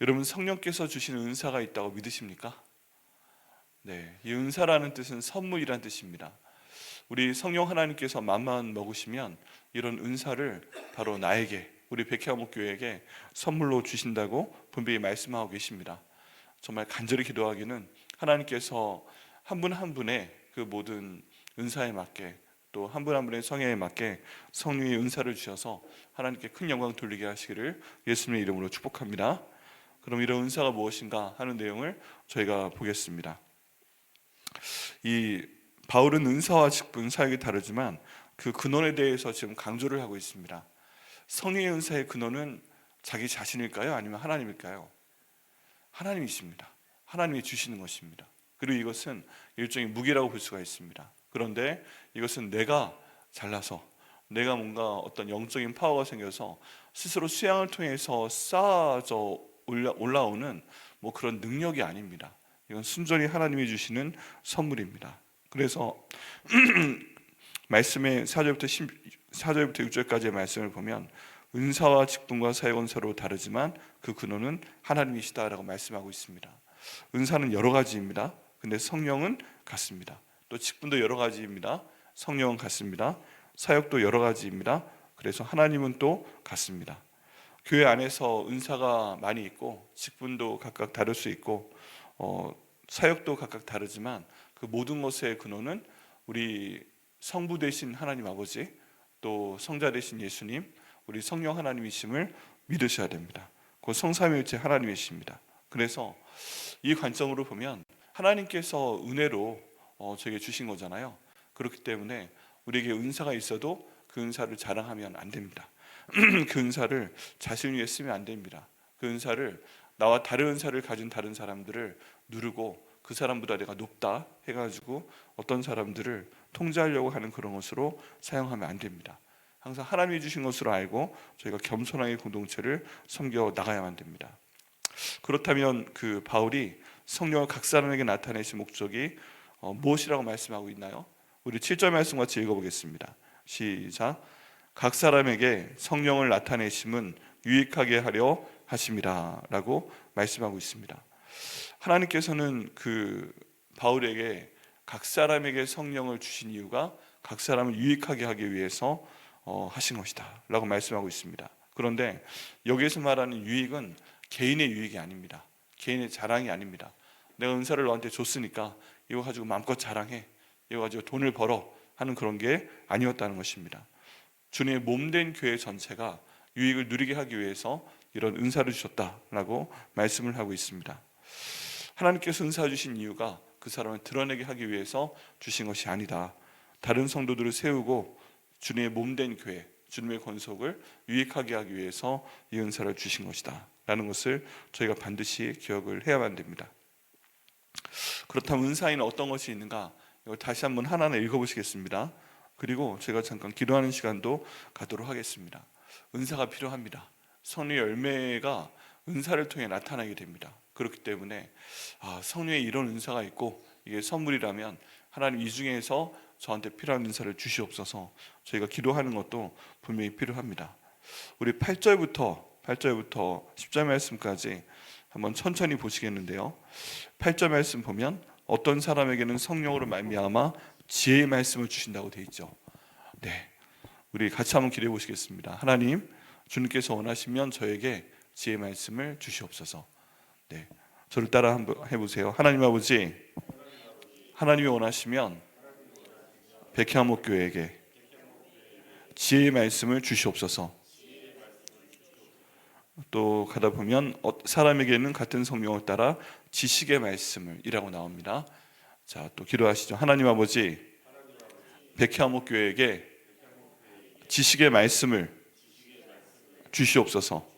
여러분, 성령께서 주시는 은사가 있다고 믿으십니까? 네, 이 은사라는 뜻은 선물이란 뜻입니다. 우리 성령 하나님께서 맘만 먹으시면 이런 은사를 바로 나에게, 우리 백향목교회에게 선물로 주신다고 분명히 말씀하고 계십니다. 정말 간절히 기도하기는 하나님께서 한 분 한 분의 그 모든 은사에 맞게, 또 한 분 한 분의 성향에 맞게 성령의 은사를 주셔서 하나님께 큰 영광 돌리게 하시기를 예수님의 이름으로 축복합니다. 그럼 이런 은사가 무엇인가 하는 내용을 저희가 보겠습니다. 이 바울은 은사와 직분 사역이 다르지만 그 근원에 대해서 지금 강조를 하고 있습니다. 성령의 은사의 근원은 자기 자신일까요? 아니면 하나님일까요? 하나님이십니다. 하나님이 주시는 것입니다. 그리고 이것은 일종의 무기라고 볼 수가 있습니다. 그런데 이것은 내가 잘나서, 내가 뭔가 어떤 영적인 파워가 생겨서 스스로 수양을 통해서 쌓아져 올라오는 뭐 그런 능력이 아닙니다. 이건 순전히 하나님이 주시는 선물입니다. 그래서 말씀의 4절부터 6절까지의 말씀을 보면 은사와 직분과 사역은 서로 다르지만 그 근원은 하나님이시다라고 말씀하고 있습니다. 은사는 여러 가지입니다. 근데 성령은 같습니다. 또 직분도 여러 가지입니다. 성령은 같습니다. 사역도 여러 가지입니다. 그래서 하나님은 또 같습니다. 교회 안에서 은사가 많이 있고 직분도 각각 다를 수 있고 사역도 각각 다르지만 그 모든 것의 근원은 우리 성부 되신 하나님 아버지, 또 성자 되신 예수님, 우리 성령 하나님이심을 믿으셔야 됩니다. 그 성삼위일체 하나님이십니다. 그래서 이 관점으로 보면 하나님께서 은혜로 저에게 주신 거잖아요. 그렇기 때문에 우리에게 은사가 있어도 그 은사를 자랑하면 안 됩니다. 그 은사를 자신 위에 쓰면 안 됩니다. 그 은사를 나와 다른 은사를 가진 다른 사람들을 누르고 그 사람보다 내가 높다 해가지고 어떤 사람들을 통제하려고 하는 그런 것으로 사용하면 안 됩니다. 항상 하나님이 주신 것으로 알고 저희가 겸손하게 공동체를 섬겨 나가야만 됩니다. 그렇다면 그 바울이 성령을 각 사람에게 나타내신 목적이 무엇이라고 말씀하고 있나요? 우리 7절 말씀 같이 읽어보겠습니다. 시작. 각 사람에게 성령을 나타내심은 유익하게 하려 하심이라 라고 말씀하고 있습니다. 하나님께서는 그 바울에게 각 사람에게 성령을 주신 이유가 각 사람을 유익하게 하기 위해서 하신 것이다 라고 말씀하고 있습니다. 그런데 여기에서 말하는 유익은 개인의 유익이 아닙니다. 개인의 자랑이 아닙니다. 내가 은사를 너한테 줬으니까 이거 가지고 마음껏 자랑해, 이거 가지고 돈을 벌어 하는 그런 게 아니었다는 것입니다. 주님의 몸된 교회 전체가 유익을 누리게 하기 위해서 이런 은사를 주셨다라고 말씀을 하고 있습니다. 하나님께서 은사 주신 이유가 그 사람을 드러내게 하기 위해서 주신 것이 아니다. 다른 성도들을 세우고 주님의 몸된 교회, 주님의 권속을 유익하게 하기 위해서 이 은사를 주신 것이다 라는 것을 저희가 반드시 기억을 해야만 됩니다. 그렇다면 은사에는 어떤 것이 있는가? 이걸 다시 한번 하나하나 읽어보시겠습니다. 그리고 제가 잠깐 기도하는 시간도 갖도록 하겠습니다. 은사가 필요합니다. 성령의 열매가 은사를 통해 나타나게 됩니다. 그렇기 때문에 성령의 이런 은사가 있고 이게 선물이라면 하나님 이 중에서 저한테 필요한 은사를 주시옵소서, 저희가 기도하는 것도 분명히 필요합니다. 우리 8절부터 10절 말씀까지 한번 천천히 보시겠는데요. 8절 말씀 보면 어떤 사람에게는 성령으로 말미암아 지혜의 말씀을 주신다고 되어 있죠. 네, 우리 같이 한번 기도해 보시겠습니다. 하나님, 주님께서 원하시면 저에게 지혜의 말씀을 주시옵소서. 네, 저를 따라 한번 해보세요. 하나님 아버지, 하나님이 원하시면 백향목교회에게 지혜의 말씀을 주시옵소서. 또 가다 보면 사람에게는 같은 성령을 따라 지식의 말씀을 이라고 나옵니다. 자, 또 기도하시죠. 하나님 아버지, 백향목교회에게 지식의 말씀을 주시옵소서.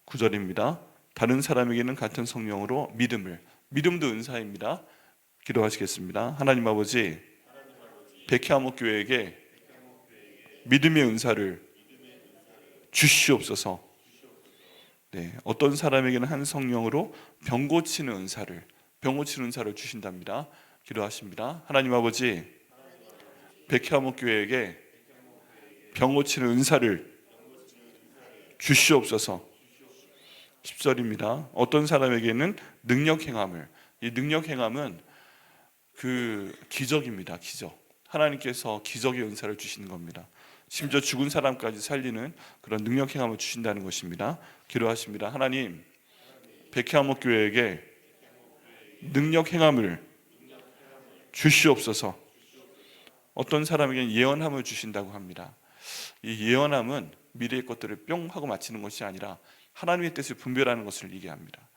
9절입니다. 다른 사람에게는 같은 성령으로 믿음도 은사입니다. 기도하시겠습니다. 하나님 아버지, 백향목교회에게 믿음의 은사를 주시옵소서. 네, 어떤 사람에게는 한 성령으로 병 고치는 은사를 주신답니다. 기도하십니다. 하나님 아버지, 백향목교회에게 병 고치는 은사를 주시옵소서. 10절입니다. 어떤 사람에게는 능력 행함을, 이 능력 행함은 그 기적입니다. 기적. 하나님께서 기적의 은사를 주시는 겁니다. 심지어 죽은 사람까지 살리는 그런 능력 행함을 주신다는 것입니다. 기도하십니다. 하나님, 백회암목 교회에게 능력 행함을 주시옵소서. 어떤 사람에게는 예언함을 주신다고 합니다. 이 예언함은 미래의 것들을 뿅 하고 마치는 것이 아니라 하나님의 뜻을 분별하는 것을 얘기합니다.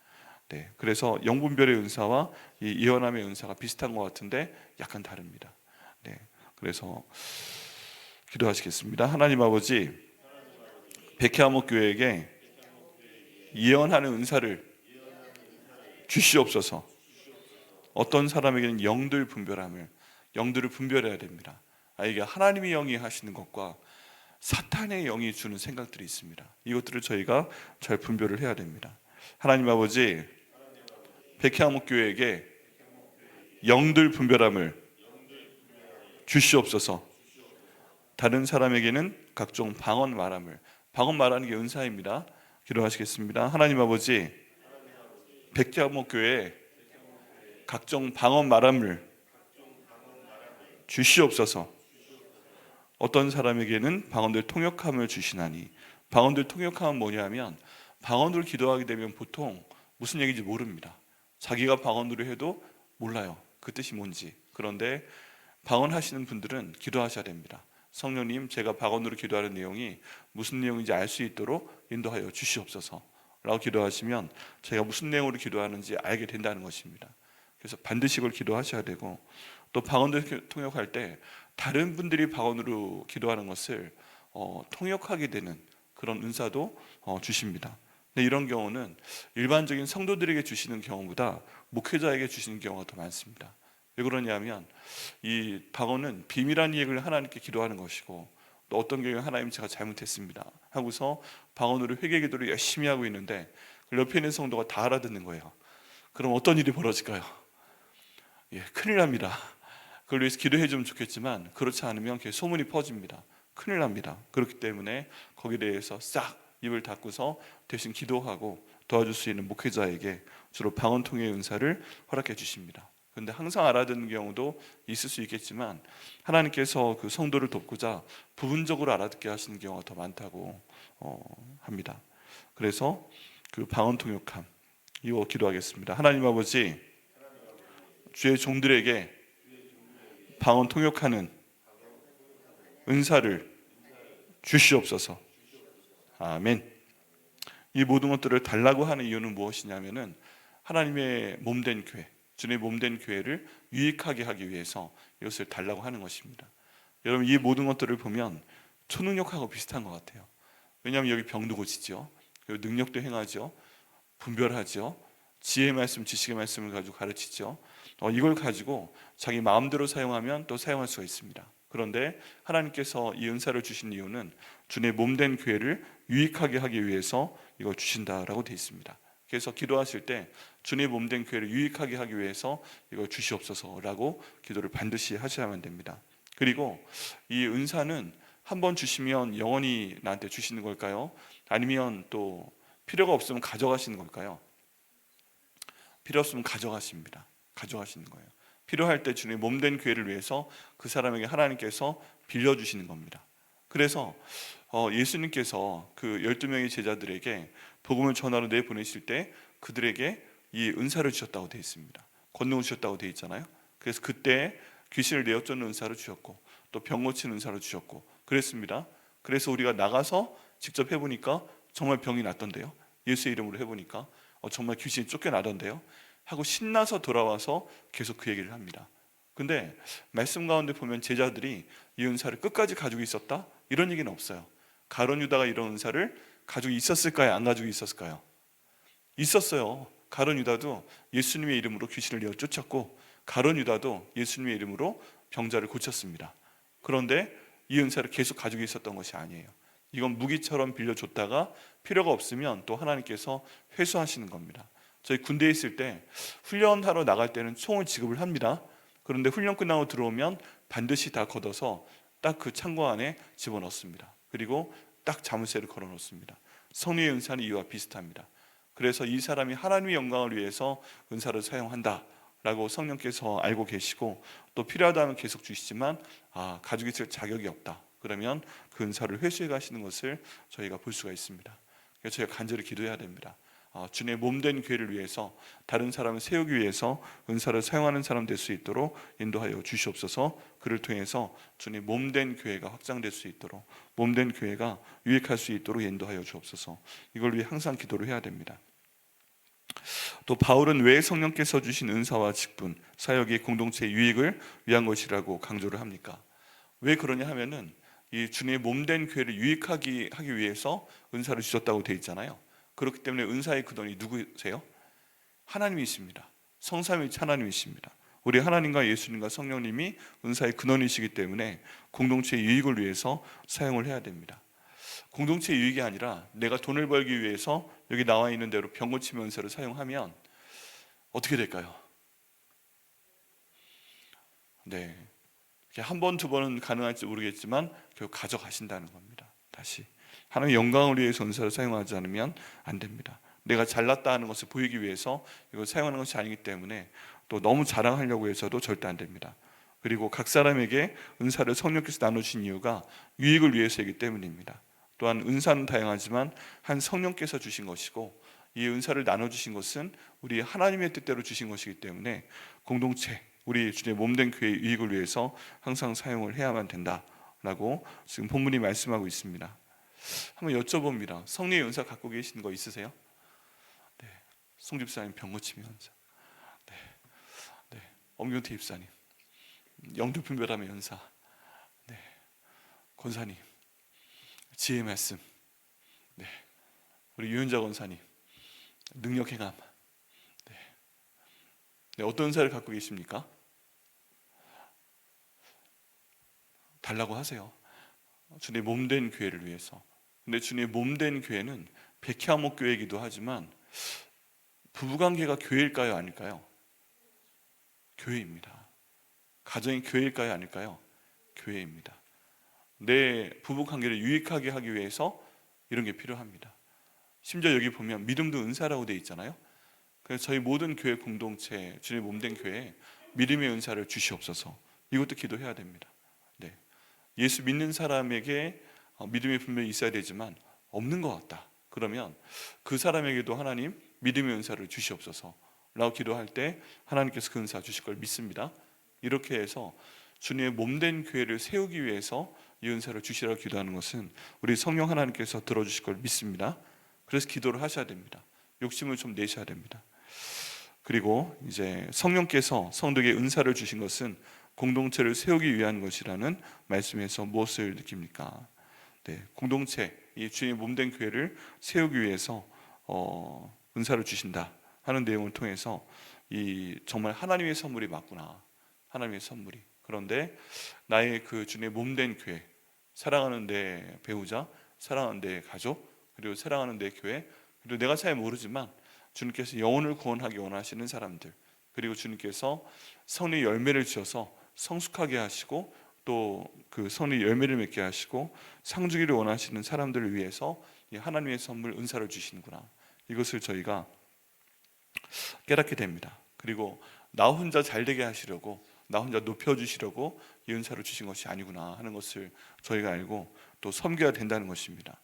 네, 그래서 영분별의 은사와 이 예언함의 은사가 비슷한 것 같은데 약간 다릅니다. 네, 그래서 기도하시겠습니다. 하나님 아버지, 백회암목 교회에게 예언하는 은사를 주시옵소서. 어떤 사람에게는 영들 분별함을, 영들을 분별해야 됩니다. 이게 하나님의 영이 하시는 것과 사탄의 영이 주는 생각들이 있습니다. 이것들을 저희가 잘 분별을 해야 됩니다. 하나님 아버지, 백회암목 교회에게 영들 분별함을 주시옵소서. 다른 사람에게는 각종 방언 말함을, 방언 말하는 게 은사입니다. 기도하시겠습니다. 하나님 아버지, 백회암목 교회에 각종 방언 말함을 주시옵소서. 어떤 사람에게는 방언들 통역함을 주시나니, 방언들 통역함은 뭐냐면 방언으로 기도하게 되면 보통 무슨 얘기인지 모릅니다. 자기가 방언으로 해도 몰라요, 그 뜻이 뭔지. 그런데 방언 하시는 분들은 기도하셔야 됩니다. 성령님, 제가 방언으로 기도하는 내용이 무슨 내용인지 알 수 있도록 인도하여 주시옵소서 라고 기도하시면 제가 무슨 내용으로 기도하는지 알게 된다는 것입니다. 그래서 반드시 그걸 기도하셔야 되고, 또 방언들 통역할 때 다른 분들이 방언으로 기도하는 것을 통역하게 되는 그런 은사도 주십니다. 근데 이런 경우는 일반적인 성도들에게 주시는 경우보다 목회자에게 주시는 경우가 더 많습니다. 왜 그러냐면 이 방언은 비밀한 얘기를 하나님께 기도하는 것이고, 또 어떤 경우에 하나님, 제가 잘못했습니다 하고서 방언으로 회개 기도를 열심히 하고 있는데 옆에 있는 성도가 다 알아듣는 거예요. 그럼 어떤 일이 벌어질까요? 큰일 납니다. 그걸 위해서 기도해 주면 좋겠지만 그렇지 않으면 소문이 퍼집니다. 큰일 납니다. 그렇기 때문에 거기에 대해서 싹 입을 닫고서 대신 기도하고 도와줄 수 있는 목회자에게 주로 방언통의 은사를 허락해 주십니다. 그런데 항상 알아듣는 경우도 있을 수 있겠지만 하나님께서 그 성도를 돕고자 부분적으로 알아듣게 하시는 경우가 더 많다고 합니다. 그래서 그 방언통역함, 이거 기도하겠습니다. 하나님 아버지, 주의 종들에게 방언 통역하는 은사를 주시옵소서. 아멘. 이 모든 것들을 달라고 하는 이유는 무엇이냐면은 하나님의 몸된 교회, 주님의 몸된 교회를 유익하게 하기 위해서 이것을 달라고 하는 것입니다. 여러분, 이 모든 것들을 보면 초능력하고 비슷한 것 같아요. 왜냐하면 여기 병도 고치죠, 그리고 능력도 행하죠, 분별하죠, 지혜의 말씀, 지식의 말씀을 가지고 가르치죠. 이걸 가지고 자기 마음대로 사용하면 또 사용할 수가 있습니다. 그런데 하나님께서 이 은사를 주신 이유는 주님의 몸된 교회를 유익하게 하기 위해서 이걸 주신다라고 되어 있습니다. 그래서 기도하실 때 주님의 몸된 교회를 유익하게 하기 위해서 이걸 주시옵소서라고 기도를 반드시 하셔야만 됩니다. 그리고 이 은사는 한번 주시면 영원히 나한테 주시는 걸까요? 아니면 또 필요가 없으면 가져가시는 걸까요? 필요 없으면 가져가십니다. 가져가시는 거예요. 필요할 때 주님의 몸된 교회를 위해서 그 사람에게 하나님께서 빌려주시는 겁니다. 그래서 예수님께서 그 12명의 제자들에게 복음을 전하러 내보내실 때 그들에게 이 은사를 주셨다고 되어 있습니다. 권능을 주셨다고 되어 있잖아요. 그래서 그때 귀신을 내어쫓는 은사를 주셨고, 또 병 고치는 은사를 주셨고 그랬습니다. 그래서 우리가 나가서 직접 해보니까 정말 병이 낫던데요, 예수의 이름으로 해보니까 정말 귀신이 쫓겨나던데요 하고 신나서 돌아와서 계속 그 얘기를 합니다. 근데 말씀 가운데 보면 제자들이 이 은사를 끝까지 가지고 있었다? 이런 얘기는 없어요. 가룟 유다가 이런 은사를 가지고 있었을까요? 안 가지고 있었을까요? 있었어요. 가룟 유다도 예수님의 이름으로 귀신을 내어 쫓았고, 가룟 유다도 예수님의 이름으로 병자를 고쳤습니다. 그런데 이 은사를 계속 가지고 있었던 것이 아니에요. 이건 무기처럼 빌려줬다가 필요가 없으면 또 하나님께서 회수하시는 겁니다. 저희 군대에 있을 때 훈련하러 나갈 때는 총을 지급을 합니다. 그런데 훈련 끝나고 들어오면 반드시 다 걷어서 딱 그 창고 안에 집어넣습니다. 그리고 딱 자물쇠를 걸어 놓습니다. 성령의 은사는 이와 비슷합니다. 그래서 이 사람이 하나님의 영광을 위해서 은사를 사용한다 라고 성령께서 알고 계시고, 또 필요하다면 계속 주시지만 가지고 있을 자격이 없다 그러면 그 은사를 회수해 가시는 것을 저희가 볼 수가 있습니다. 그래서 저희가 간절히 기도해야 됩니다. 주님의 몸된 교회를 위해서, 다른 사람을 세우기 위해서 은사를 사용하는 사람 될 수 있도록 인도하여 주시옵소서. 그를 통해서 주님의 몸된 교회가 확장될 수 있도록, 몸된 교회가 유익할 수 있도록 인도하여 주옵소서. 이걸 위해 항상 기도를 해야 됩니다. 또 바울은 왜 성령께서 주신 은사와 직분, 사역이 공동체의 유익을 위한 것이라고 강조를 합니까? 왜 그러냐 하면은 이 주님의 몸된 교회를 유익하게 하기 위해서 은사를 주셨다고 되어 있잖아요. 그렇기 때문에 은사의 근원이 누구세요? 하나님이십니다. 성삼위일체 하나님이십니다. 우리 하나님과 예수님과 성령님이 은사의 근원이시기 때문에 공동체의 유익을 위해서 사용을 해야 됩니다. 공동체의 유익이 아니라 내가 돈을 벌기 위해서 여기 나와 있는 대로 병 고치는 은사를 사용하면 어떻게 될까요? 네, 한 번, 두 번은 가능할지 모르겠지만 결국 가져가신다는 겁니다. 다시 하나님의 영광을 위해서 은사를 사용하지 않으면 안 됩니다. 내가 잘났다 하는 것을 보이기 위해서 이걸 사용하는 것이 아니기 때문에, 또 너무 자랑하려고 해서도 절대 안 됩니다. 그리고 각 사람에게 은사를 성령께서 나누신 이유가 유익을 위해서이기 때문입니다. 또한 은사는 다양하지만 한 성령께서 주신 것이고, 이 은사를 나눠주신 것은 우리 하나님의 뜻대로 주신 것이기 때문에 공동체, 우리 주님의 몸된 교회의 유익을 위해서 항상 사용을 해야만 된다라고 지금 본문이 말씀하고 있습니다. 한번 여쭤봅니다. 성령의 은사 갖고 계신 거 있으세요? 네, 송 집사님 병 고침의 은사, 네, 엄경태 집사님 영적 분별함의 은사, 네, 권사님 지혜의 말씀, 네, 우리 유은자 권사님 능력 행함, 네, 어떤 은사를 갖고 계십니까? 달라고 하세요. 주님의 몸된 교회를 위해서. 근데 주님의 몸된 교회는 백야목 교회이기도 하지만 부부관계가 교회일까요? 아닐까요? 교회입니다. 가정이 교회일까요? 아닐까요? 교회입니다. 내 부부관계를 유익하게 하기 위해서 이런 게 필요합니다. 심지어 여기 보면 믿음도 은사라고 되어 있잖아요. 그래서 저희 모든 교회 공동체, 주님의 몸된 교회에 믿음의 은사를 주시옵소서. 이것도 기도해야 됩니다. 네, 예수 믿는 사람에게 믿음이 분명히 있어야 되지만 없는 것 같다 그러면 그 사람에게도 하나님 믿음의 은사를 주시옵소서 라고 기도할 때 하나님께서 그 은사 주실 걸 믿습니다. 이렇게 해서 주님의 몸된 교회를 세우기 위해서 이 은사를 주시라고 기도하는 것은 우리 성령 하나님께서 들어주실 걸 믿습니다. 그래서 기도를 하셔야 됩니다. 욕심을 좀 내셔야 됩니다. 그리고 이제 성령께서 성도에게 은사를 주신 것은 공동체를 세우기 위한 것이라는 말씀에서 무엇을 느낍니까? 네, 공동체, 이 주님의 몸된 교회를 세우기 위해서 은사를 주신다 하는 내용을 통해서 이 정말 하나님의 선물이 맞구나, 하나님의 선물이. 그런데 나의 그 주님의 몸된 교회, 사랑하는 내 배우자, 사랑하는 내 가족, 그리고 사랑하는 내 교회, 그리고 내가 잘 모르지만 주님께서 영혼을 구원하기 원하시는 사람들, 그리고 주님께서 성령의 열매를 지어서 성숙하게 하시고 또 그 성령의 열매를 맺게 하시고 상주기를 원하시는 사람들을 위해서 이 하나님의 선물 은사를 주시는구나, 이것을 저희가 깨닫게 됩니다. 그리고 나 혼자 잘되게 하시려고, 나 혼자 높여주시려고 이 은사를 주신 것이 아니구나 하는 것을 저희가 알고 또 섬겨야 된다는 것입니다.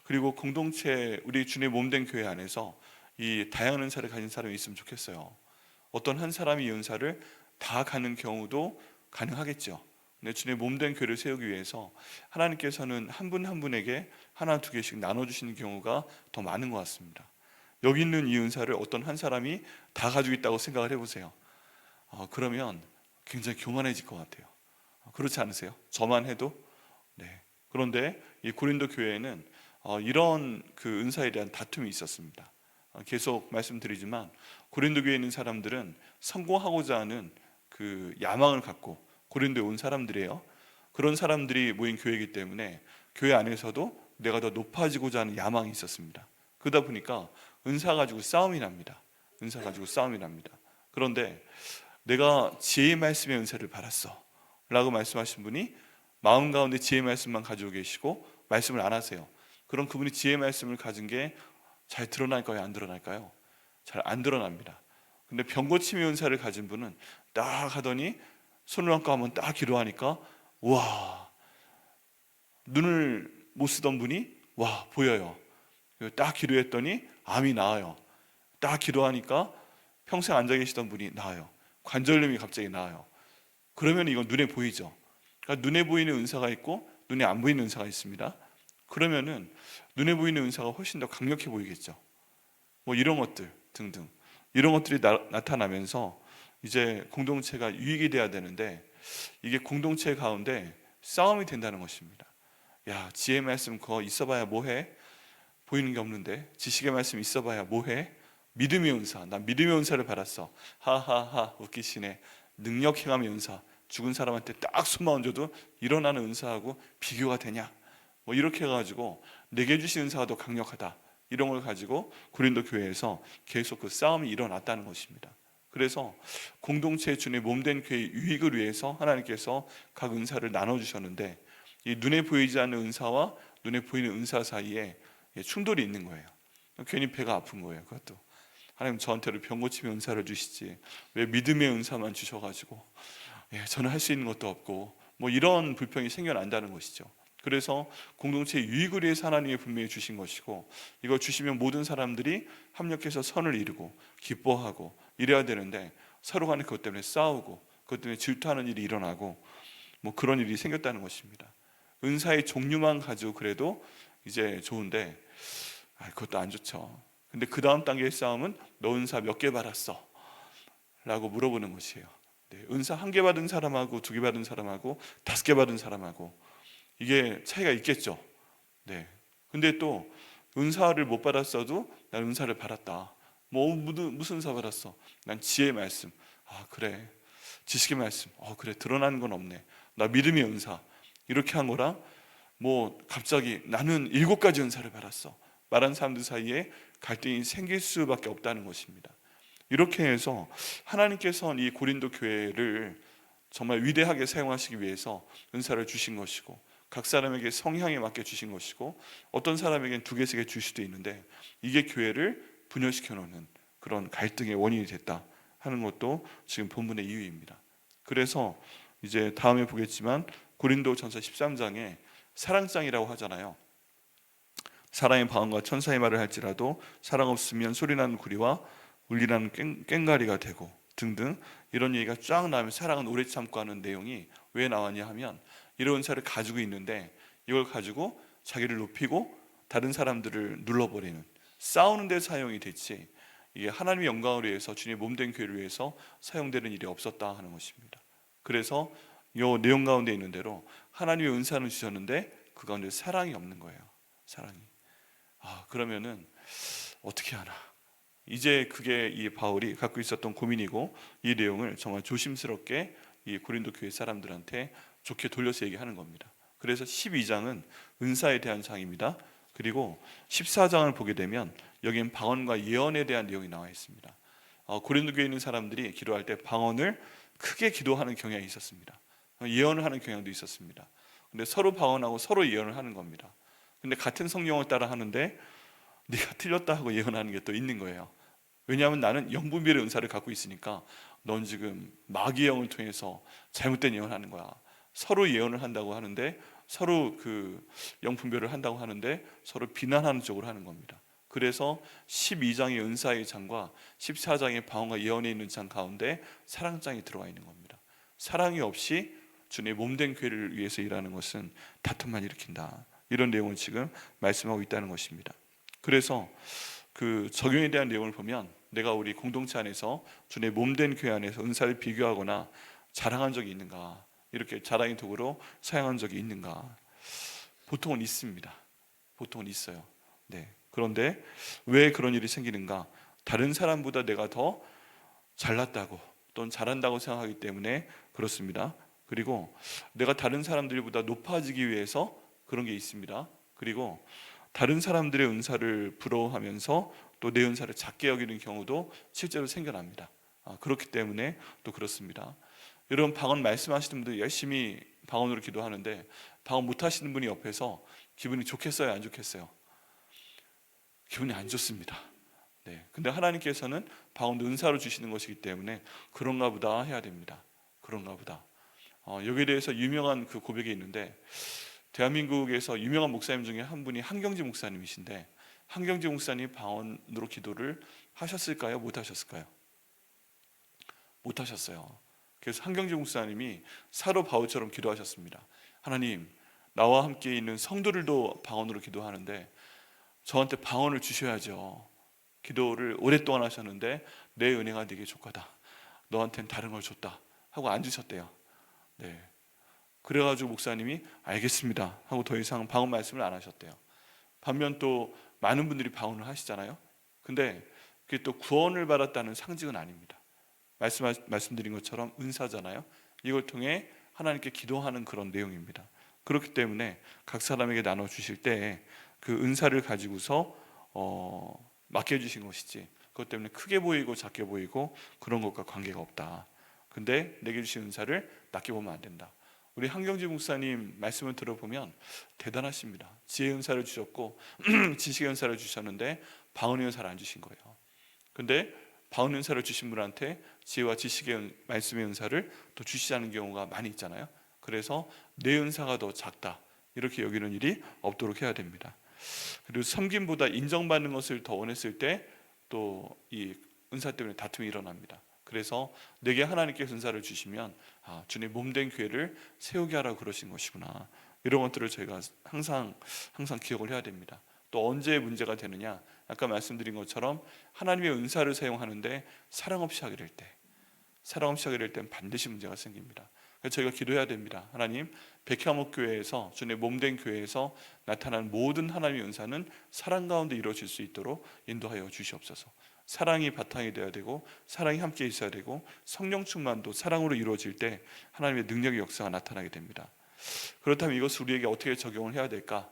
그리고 공동체, 우리 주님의 몸된 교회 안에서 이 다양한 은사를 가진 사람이 있으면 좋겠어요. 어떤 한 사람이 이 은사를 다 가는 경우도 가능하겠죠. 근데 주님의 몸된 교회를 세우기 위해서 하나님께서는 한 분 한 분에게 하나 두 개씩 나눠주시는 경우가 더 많은 것 같습니다. 여기 있는 이 은사를 어떤 한 사람이 다 가지고 있다고 생각을 해보세요. 그러면 굉장히 교만해질 것 같아요. 그렇지 않으세요? 저만 해도? 네. 그런데 이 고린도 교회에는 이런 그 은사에 대한 다툼이 있었습니다. 계속 말씀드리지만 고린도 교회에 있는 사람들은 성공하고자 하는 그 야망을 갖고 고린도에 온 사람들이에요. 그런 사람들이 모인 교회이기 때문에 교회 안에서도 내가 더 높아지고자 하는 야망이 있었습니다. 그러다 보니까 은사 가지고 싸움이 납니다. 은사 가지고 싸움이 납니다. 그런데 내가 지혜의 말씀의 은사를 받았어 라고 말씀하신 분이 마음 가운데 지혜의 말씀만 가지고 계시고 말씀을 안 하세요. 그럼 그분이 지혜의 말씀을 가진 게 잘 드러날까요? 안 드러날까요? 잘 안 드러납니다. 근데 병고침의 은사를 가진 분은 딱 하더니 손을 얹고 한번 딱 기도하니까 와, 눈을 못 쓰던 분이 와 보여요. 딱 기도했더니 암이 나아요. 딱 기도하니까 평생 앉아 계시던 분이 나아요. 관절염이 갑자기 나아요. 그러면 이건 눈에 보이죠. 그러니까 눈에 보이는 은사가 있고 눈에 안 보이는 은사가 있습니다. 그러면은 눈에 보이는 은사가 훨씬 더 강력해 보이겠죠. 뭐 이런 것들 등등, 이런 것들이 나타나면서 이제 공동체가 유익이 돼야 되는데, 이게 공동체 가운데 싸움이 된다는 것입니다. 야, 지혜의 말씀 그거 있어봐야 뭐해? 보이는 게 없는데. 지식의 말씀 있어봐야 뭐해? 믿음의 은사, 난 믿음의 은사를 받았어. 하하하 웃기시네. 능력 행함의 은사, 죽은 사람한테 딱 손만 얹어도 일어나는 은사하고 비교가 되냐? 뭐 이렇게 해가지고 내게 주신 은사가 더 강력하다, 이런 걸 가지고 고린도 교회에서 계속 그 싸움이 일어났다는 것입니다. 그래서 공동체의 주님의 몸된 교회의 유익을 위해서 하나님께서 각 은사를 나눠주셨는데, 이 눈에 보이지 않는 은사와 눈에 보이는 은사 사이에 충돌이 있는 거예요. 괜히 배가 아픈 거예요. 그것도 하나님 저한테는 병고침의 은사를 주시지 왜 믿음의 은사만 주셔가지고 저는 할 수 있는 것도 없고, 뭐 이런 불평이 생겨난다는 것이죠. 그래서 공동체의 유익을 위해서 하나님이 분명히 주신 것이고, 이걸 주시면 모든 사람들이 합력해서 선을 이루고 기뻐하고 이래야 되는데, 서로 간에 그것 때문에 싸우고 그것 때문에 질투하는 일이 일어나고 뭐 그런 일이 생겼다는 것입니다. 은사의 종류만 가지고 그래도 이제 좋은데 그것도 안 좋죠. 근데 그 다음 단계의 싸움은 너 은사 몇 개 받았어? 라고 물어보는 것이에요. 은사 한 개 받은 사람하고 두 개 받은 사람하고 다섯 개 받은 사람하고 이게 차이가 있겠죠. 근데 또 은사를 못 받았어도 난 은사를 받았다. 뭐 무슨 은사 받았어? 난 지혜의 말씀. 그래. 지식의 말씀. 그래. 드러나는 건 없네. 나 믿음의 은사. 이렇게 한 거랑 뭐 갑자기 나는 7가지 은사를 받았어, 말한 사람들 사이에 갈등이 생길 수밖에 없다는 것입니다. 이렇게 해서 하나님께서는 이 고린도 교회를 정말 위대하게 사용하시기 위해서 은사를 주신 것이고, 각 사람에게 성향에 맞게 주신 것이고, 어떤 사람에게는 2개, 3개 줄 수도 있는데, 이게 교회를 분열시켜 놓는 그런 갈등의 원인이 됐다 하는 것도 지금 본문의 이유입니다. 그래서 이제 다음에 보겠지만 고린도전서 13장에 사랑장이라고 하잖아요. 사랑의 방언과 천사의 말을 할지라도 사랑 없으면 소리나는 구리와 울리는 꽹가리가 되고 등등, 이런 얘기가 쫙 나오면 사랑은 오래 참고 하는 내용이 왜 나왔냐 하면, 이런 은사를 가지고 있는데 이걸 가지고 자기를 높이고 다른 사람들을 눌러버리는, 싸우는 데 사용이 됐지, 이게 하나님의 영광을 위해서 주님의 몸된 교회를 위해서 사용되는 일이 없었다 하는 것입니다. 그래서 이 내용 가운데 있는 대로 하나님의 은사는 주셨는데 그 가운데 사랑이 없는 거예요. 사랑이. 그러면은 어떻게 하나? 이제 그게 이 바울이 갖고 있었던 고민이고, 이 내용을 정말 조심스럽게 이 고린도 교회 사람들한테 좋게 돌려서 얘기하는 겁니다. 그래서 12장은 은사에 대한 장입니다. 그리고 14장을 보게 되면 여기엔 방언과 예언에 대한 내용이 나와 있습니다. 고린도 교회에 있는 사람들이 기도할 때 방언을 크게 기도하는 경향이 있었습니다. 예언을 하는 경향도 있었습니다. 근데 서로 방언하고 서로 예언을 하는 겁니다. 근데 같은 성경을 따라 하는데 네가 틀렸다 하고 예언하는 게 또 있는 거예요. 왜냐하면 나는 영분별의 은사를 갖고 있으니까 넌 지금 마귀의 영을 통해서 잘못된 예언을 하는 거야. 서로 예언을 한다고 하는데, 서로 그 영분별을 한다고 하는데 서로 비난하는 쪽으로 하는 겁니다. 그래서 12장의 은사의 장과 14장의 방언과 예언에 있는 장 가운데 사랑장이 들어와 있는 겁니다. 사랑이 없이 주님의 몸된 교회를 위해서 일하는 것은 다툼만 일으킨다, 이런 내용을 지금 말씀하고 있다는 것입니다. 그래서 그 적용에 대한 내용을 보면, 내가 우리 공동체 안에서 주님의 몸된 교회 안에서 은사를 비교하거나 자랑한 적이 있는가, 이렇게 자랑의 도구로 사용한 적이 있는가? 보통은 있습니다. 보통은 있어요. 그런데 왜 그런 일이 생기는가? 다른 사람보다 내가 더 잘났다고 또는 잘한다고 생각하기 때문에 그렇습니다. 그리고 내가 다른 사람들보다 높아지기 위해서 그런 게 있습니다. 그리고 다른 사람들의 은사를 부러워하면서 또 내 은사를 작게 여기는 경우도 실제로 생겨납니다. 그렇기 때문에 또 그렇습니다. 여러분, 방언 말씀하시는 분들 열심히 방언으로 기도하는데 방언 못하시는 분이 옆에서 기분이 좋겠어요, 안 좋겠어요? 기분이 안 좋습니다. 네. 근데 하나님께서는 방언도 은사로 주시는 것이기 때문에 그런가 보다 해야 됩니다. 그런가 보다. 여기에 대해서 유명한 그 고백이 있는데, 대한민국에서 유명한 목사님 중에 한 분이 한경지 목사님이신데, 한경지 목사님 방언으로 기도를 하셨을까요? 못 하셨을까요? 못 하셨어요. 그래서 한경지 목사님이 사도 바울처럼 기도하셨습니다. 하나님, 나와 함께 있는 성도들도 방언으로 기도하는데 저한테 방언을 주셔야죠. 기도를 오랫동안 하셨는데 내 은혜가 네게 족하다, 너한테는 다른 걸 줬다 하고 안 주셨대요. 네. 그래가지고 목사님이 알겠습니다 하고 더 이상 방언 말씀을 안 하셨대요. 반면 또 많은 분들이 방언을 하시잖아요. 근데 그게 또 구원을 받았다는 상징은 아닙니다. 말씀드린 것처럼 은사잖아요. 이걸 통해 하나님께 기도하는 그런 내용입니다. 그렇기 때문에 각 사람에게 나눠주실 때 그 은사를 가지고서 맡겨주신 것이지, 그것 때문에 크게 보이고 작게 보이고 그런 것과 관계가 없다. 근데 내게 주신 은사를 낮게 보면 안 된다. 우리 한경지 목사님 말씀을 들어보면 대단하십니다. 지혜 은사를 주셨고 지식의 은사를 주셨는데 방언의 은사를 안 주신 거예요. 근데 방언 은사를 주신 분한테 지혜와 지식의 말씀의 은사를 또 주시지 않은 경우가 많이 있잖아요. 그래서 내 은사가 더 작다 이렇게 여기는 일이 없도록 해야 됩니다. 그리고 섬김보다 인정받는 것을 더 원했을 때 또 이 은사 때문에 다툼이 일어납니다. 그래서 내게 하나님께서 은사를 주시면 주님 몸된 교회를 세우게 하라고 그러신 것이구나, 이런 것들을 저희가 항상 기억을 해야 됩니다. 또 언제 문제가 되느냐, 아까 말씀드린 것처럼 하나님의 은사를 사용하는데 사랑 없이 하게 될 때 반드시 문제가 생깁니다. 그래서 저희가 기도해야 됩니다. 하나님, 백향목교회에서 주님의 몸된 교회에서 나타난 모든 하나님의 은사는 사랑 가운데 이루어질 수 있도록 인도하여 주시옵소서. 사랑이 바탕이 되어야 되고 사랑이 함께 있어야 되고 성령 충만도 사랑으로 이루어질 때 하나님의 능력의 역사가 나타나게 됩니다. 그렇다면 이것을 우리에게 어떻게 적용을 해야 될까?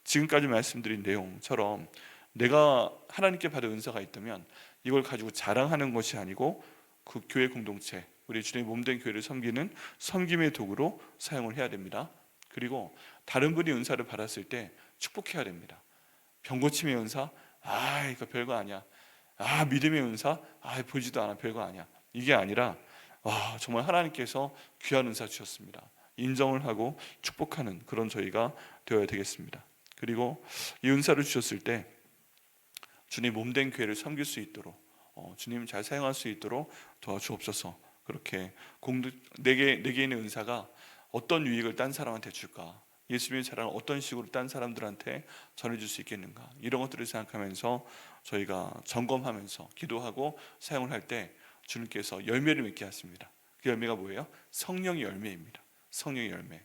지금까지 말씀드린 내용처럼 내가 하나님께 받은 은사가 있다면 이걸 가지고 자랑하는 것이 아니고 그 교회 공동체, 우리 주님의 몸된 교회를 섬기는 섬김의 도구로 사용을 해야 됩니다. 그리고 다른 분이 은사를 받았을 때 축복해야 됩니다. 병고침의 은사, 이거 별거 아니야. 믿음의 은사, 보지도 않아, 별거 아니야. 이게 아니라 정말 하나님께서 귀한 은사 주셨습니다. 인정을 하고 축복하는 그런 저희가 되어야 되겠습니다. 그리고 이 은사를 주셨을 때 주님 몸된 교회를 섬길 수 있도록, 주님 잘 사용할 수 있도록 도와주옵소서. 그렇게 내게 있는 은사가 어떤 유익을 딴 사람한테 줄까, 예수님의 사랑을 어떤 식으로 딴 사람들한테 전해줄 수 있겠는가, 이런 것들을 생각하면서 저희가 점검하면서 기도하고 사용을 할 때 주님께서 열매를 맺게 하십니다. 그 열매가 뭐예요? 성령의 열매입니다. 성령의 열매.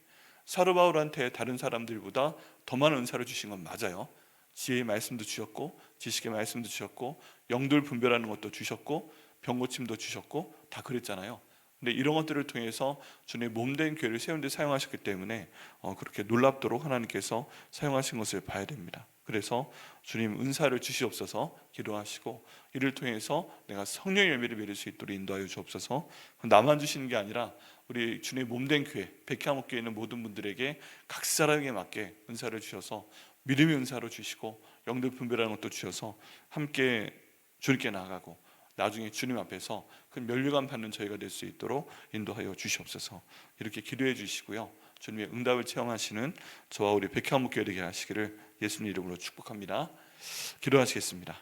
사도 바울한테 다른 사람들보다 더 많은 은사를 주신 건 맞아요. 지혜의 말씀도 주셨고 지식의 말씀도 주셨고 영들 분별하는 것도 주셨고 병고침도 주셨고 다 그랬잖아요. 근데 이런 것들을 통해서 주님의 몸된 교회를 세우는 데 사용하셨기 때문에 그렇게 놀랍도록 하나님께서 사용하신 것을 봐야 됩니다. 그래서 주님 은사를 주시옵소서 기도하시고 이를 통해서 내가 성령의 열매를 맺을 수 있도록 인도하여 주옵소서. 나만 주시는 게 아니라 우리 주님의 몸된 교회, 백향목교에 있는 모든 분들에게 각 사람에게 맞게 은사를 주셔서 믿음의 은사로 주시고 영들 분별하는 것도 주셔서 함께 주님께 나아가고 나중에 주님 앞에서 그 면류관 받는 저희가 될 수 있도록 인도하여 주시옵소서. 이렇게 기도해 주시고요, 주님의 응답을 체험하시는 저와 우리 백향목교회 되게 하시기를 예수님 이름으로 축복합니다. 기도하시겠습니다.